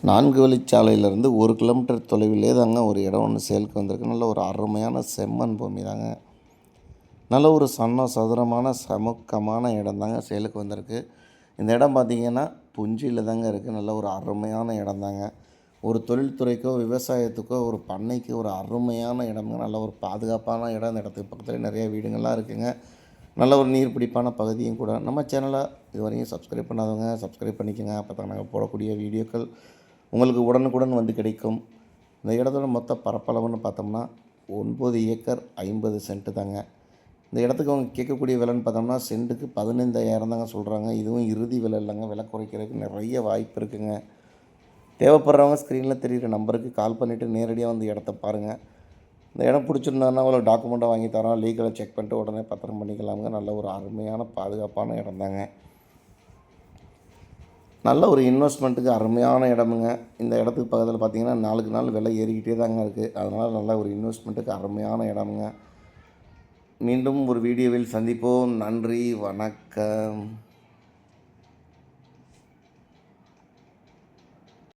4 வழிச்சாலையிலேருந்து 1 kilometre தொலைவிலே தாங்க ஒரு இடம் ஒன்று சேலுக்கு வந்திருக்கு. நல்ல ஒரு அருமையான செம்மண் பூமி தாங்க. நல்ல ஒரு சதுரமான சமுக்கமான இடம் தாங்க சேலுக்கு வந்திருக்கு. இந்த இடம் பார்த்திங்கன்னா புஞ்சியில் தாங்க இருக்குது. நல்ல ஒரு அருமையான இடம் தாங்க. ஒரு தொழில்துறைக்கோ விவசாயத்துக்கோ ஒரு பண்ணைக்கு ஒரு அருமையான இடம்ங்க. நல்ல ஒரு பாதுகாப்பான இடம். இந்த இடத்துக்கு பக்கத்தில் நிறைய வீடுங்கள்லாம் இருக்குதுங்க. நல்ல ஒரு நீர்பிடிப்பான பகுதியும் கூட. நம்ம சேனலை இது வரைக்கும் சப்ஸ்கிரைப் பண்ணாதவங்க சப்ஸ்கிரைப் பண்ணிக்கோங்க. அப்போ தான் நாங்கள் போடக்கூடிய வீடியோக்கள் உங்களுக்கு உடனுக்குடன் வந்து கிடைக்கும். இந்த இடத்தோட மொத்த பரப்பளவுன்னு பார்த்தோம்னா 9 ஏக்கர் 50 சென்ட்டு தாங்க. இந்த இடத்துக்கு அவங்க கேட்கக்கூடிய விலைன்னு பார்த்தோம்னா சென்ட்டுக்கு 15,000 தாங்க சொல்கிறாங்க. இதுவும் இறுதி விலை இல்லைங்க. விலை குறைக்கிறதுக்கு நிறைய வாய்ப்பு இருக்குதுங்க. தேவைப்படுறவங்க ஸ்க்ரீனில் தெரிகிற நம்பருக்கு கால் பண்ணிவிட்டு நேரடியாக வந்து இடத்த பாருங்கள். இந்த இடம் பிடிச்சிருந்தாருன்னா அவ்வளோ டாக்குமெண்ட்டை வாங்கி தரோம். லீகலை செக் பண்ணிட்டு உடனே பத்திரம் பண்ணிக்கலாமுங்க. நல்ல ஒரு அருமையான பாதுகாப்பான இடம் தாங்க. நல்ல ஒரு இன்வெஸ்ட்மெண்ட்டுக்கு அருமையான இடமுங்க. இந்த இடத்துக்கு பக்கத்தில் பார்த்திங்கன்னா நாளுக்கு நாள் விலை ஏறிக்கிட்டே தாங்க இருக்குது. அதனால் நல்ல ஒரு இன்வெஸ்ட்மெண்ட்டுக்கு அருமையான இடமுங்க. மீண்டும் ஒரு வீடியோவில் சந்திப்போம். நன்றி, வணக்கம்.